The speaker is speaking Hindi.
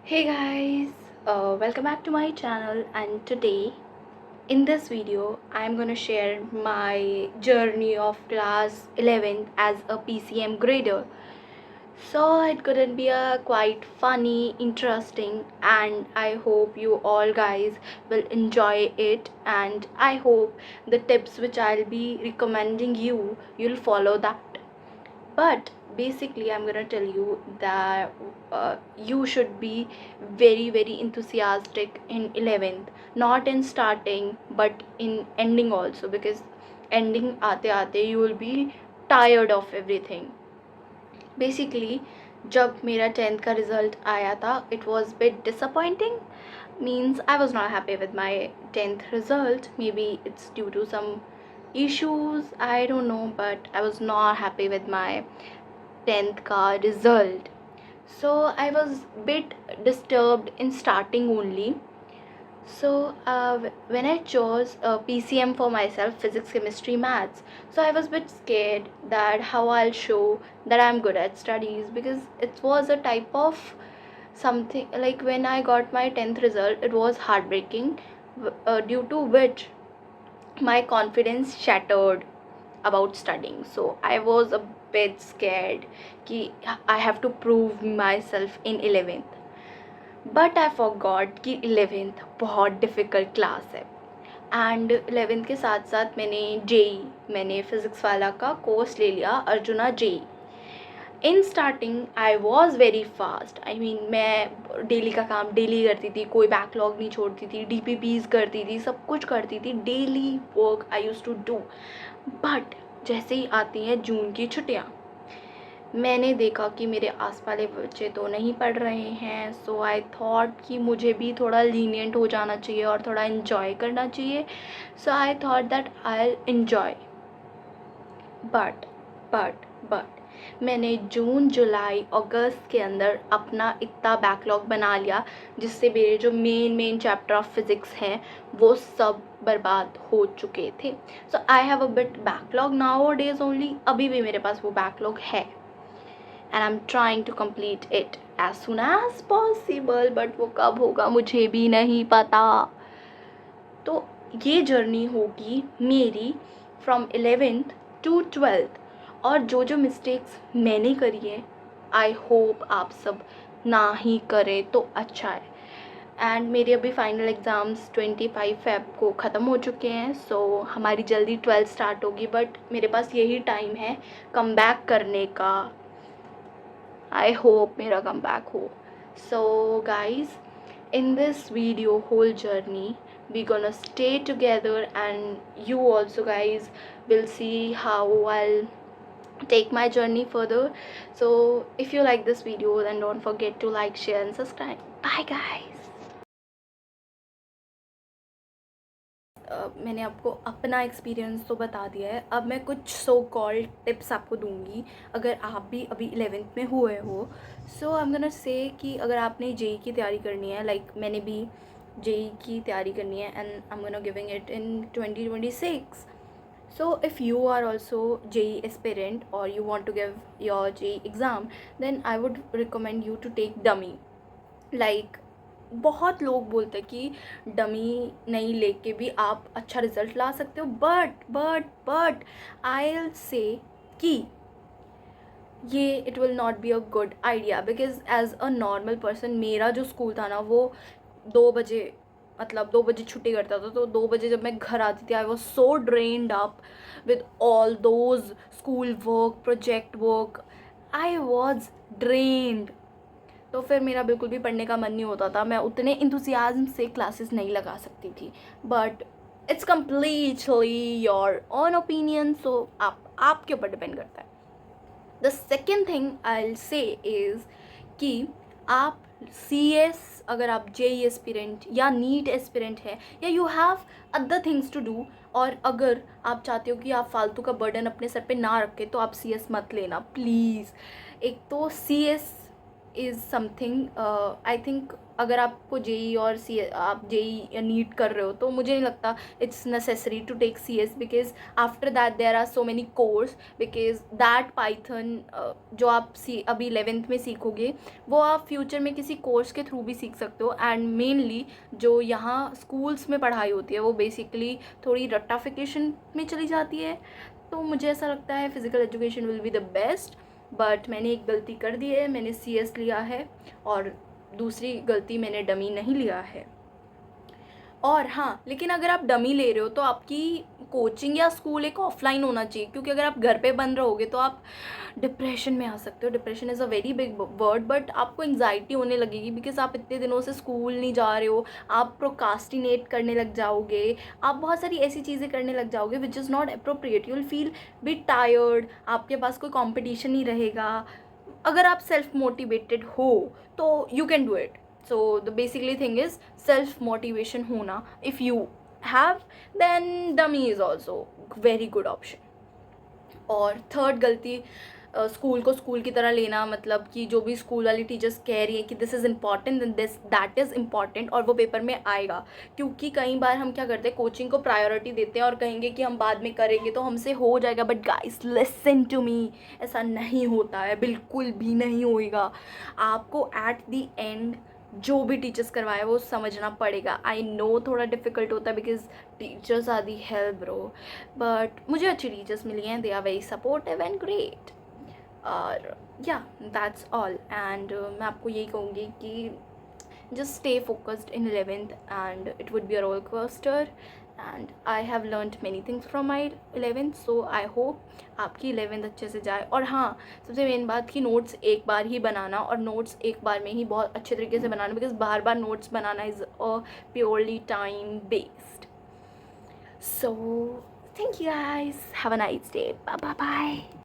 Hey guys, welcome back to my channel, and today in this video I'm gonna share my journey of class 11th as a PCM grader. So it couldn't be a quite funny, interesting, and I hope you all guys will enjoy it, and I hope the tips which I'll be recommending you'll follow that. But basically I'm gonna tell you that you should be very enthusiastic in 11th, not in starting but in ending also, because ending aate aate you will be tired of everything. Basically जब मेरा 10th का रिज़ल्ट आया था, it was bit disappointing. Means I was not happy with my 10th result. Maybe it's due to some issues, I don't know, but I was not happy with my 10th का result. So I was bit disturbed in starting only. So when I chose PCM for myself, physics, chemistry, maths, so I was a bit scared that how I'll show that I'm good at studies, because it was a type of something like when I got my 10th result, it was heartbreaking, due to which my confidence shattered about studying. So I was a bit scared कि I have to prove myself in 11th. But I forgot कि 11th बहुत डिफ़िकल्ट क्लास है, एंड 11th के साथ साथ मैंने फ़िज़िक्स वाला का कोर्स ले लिया, Arjuna JEE. In starting I was very fast. I mean मैं डेली का काम डेली करती थी, कोई बैकलॉग नहीं छोड़ती थी, DPPs करती थी, सब कुछ करती थी, daily work I use to do. But जैसे ही आती हैं जून की छुट्टियाँ, मैंने देखा कि मेरे आस वाले बच्चे तो नहीं पढ़ रहे हैं. सो आई थॉट कि मुझे भी थोड़ा लीनियंट हो जाना चाहिए और थोड़ा इन्जॉय करना चाहिए. So I thought that I enjoy. But but मैंने जून, जुलाई, अगस्त के अंदर अपना इतना बैकलॉग बना लिया जिससे मेरे जो मेन चैप्टर ऑफ फिज़िक्स हैं वो सब बर्बाद हो चुके थे. So I have a bit backlog nowadays only. अभी भी मेरे पास वो बैकलॉग है, and I'm trying to complete it as soon as possible, but वो कब होगा मुझे भी नहीं पता. तो ये जर्नी होगी मेरी फ्रॉम 11th टू 12th, और जो मिस्टेक्स मैंने करी है आई होप आप सब ना ही करें तो अच्छा है. एंड मेरे अभी फाइनल एग्ज़ाम्स 25 फ़ेब को ख़त्म हो चुके हैं. सो हमारी जल्दी 12th स्टार्ट होगी, बट मेरे पास यही टाइम है कम बैक करने का. I hope मेरा comeback हो. So guys, in this video whole journey we gonna stay together, and you also guys will see how I'll take my journey further. So if you like this video, then don't forget to like, share and subscribe. Bye guys. मैंने आपको अपना एक्सपीरियंस तो बता दिया है. अब मैं कुछ सो कॉल्ड टिप्स आपको दूंगी अगर आप भी अभी 11th में हुए हो. सो आई एम गोना से कि अगर आपने जेई की तैयारी करनी है, लाइक मैंने भी जेई की तैयारी करनी है, and I am gonna giving it in 2026. So if you are also JEE aspirant or you want to give your JEE exam, then I would recommend you to take dummy. Like बहुत लोग बोलते हैं कि डमी नहीं लेके भी आप अच्छा रिज़ल्ट ला सकते हो, बट आई विल से कि ये it will not be a good idea, because as a normal person मेरा जो स्कूल था ना वो 2 बजे, मतलब 2 बजे छुट्टी करता था. तो 2 बजे जब मैं घर आती थी I was so drained up with all those school work, project work. I was drained. तो फिर मेरा बिल्कुल भी पढ़ने का मन नहीं होता था, मैं उतने इंथुसियाज्म से क्लासेस नहीं लगा सकती थी. But it's completely your own opinion, so आपके ऊपर डिपेंड करता है. The second thing I will say is कि आप CS, अगर आप JEE एस्पिरेंट या नीट एस्पिरेंट है, या you have other things to do, और अगर आप चाहते हो कि आप फालतू का बर्डन अपने सर पे ना रखें, तो आप CS मत लेना प्लीज़. एक तो CS is something I think अगर आपको जेई और सी आप जेई या नीट कर रहे हो तो मुझे नहीं लगता it's necessary to take C S, because after that there are so many course, because that Python जो आप अभी 11th में सीखोगे वो आप फ्यूचर में किसी कोर्स के थ्रू भी सीख सकते हो। एंड मेनली जो यहाँ स्कूल्स में पढ़ाई होती है वो बेसिकली थोड़ी रट्टाफिकेशन में चली जाती है, तो मुझे ऐसा लगता है physical education will be the best. But मैंने एक गलती कर दी है, मैंने सी एस लिया है, और दूसरी गलती मैंने डमी नहीं लिया है। और हाँ, लेकिन अगर आप डमी ले रहे हो तो आपकी कोचिंग या स्कूल एक ऑफलाइन होना चाहिए, क्योंकि अगर आप घर पे बन रहोगे तो आप डिप्रेशन में आ सकते हो। Depression is a very big word, but आपको एंजाइटी होने लगेगी बिकॉज आप इतने दिनों से स्कूल नहीं जा रहे हो, आप प्रोकास्टिनेट करने लग जाओगे, आप बहुत सारी ऐसी चीज़ें करने लग जाओगे which is not appropriate, you will feel bit tired, आपके पास कोई कॉम्पिटिशन नहीं रहेगा। अगर आप सेल्फ मोटिवेटेड हो तो you can do it. So the basically thing is self motivation hona. If you have, then dummy is also very good option. और थर्ड गलती, स्कूल को स्कूल की तरह लेना, मतलब कि जो भी स्कूल वाली टीचर्स कह रही हैं कि this is important than this that is important, और वो पेपर में आएगा। क्योंकि कई बार हम क्या करते हैं, कोचिंग को प्रायोरिटी देते हैं और कहेंगे कि हम बाद में करेंगे तो हमसे हो जाएगा। But guys listen to me, ऐसा नहीं होता है, बिल्कुल भी नहीं होएगा। आपको एट द एंड जो भी टीचर्स करवाए वो समझना पड़ेगा। आई नो थोड़ा डिफ़िकल्ट होता है because teachers are the help bro, but मुझे अच्छी टीचर्स मिली हैं, they are very supportive and great. और या दैट्स ऑल। एंड मैं आपको यही कहूँगी कि just stay focused in 11th and it would be a roller coaster, and I have learned many things from my 11th, so I hope आपकी 11th अच्छे से जाए। और हाँ, सबसे मेन बात कि नोट्स एक बार ही बनाना, और नोट्स एक बार में ही बहुत अच्छे तरीके से बनाना, बिकॉज बार बार नोट्स बनाना is a purely time based. So thank you guys, have a nice day, bye bye.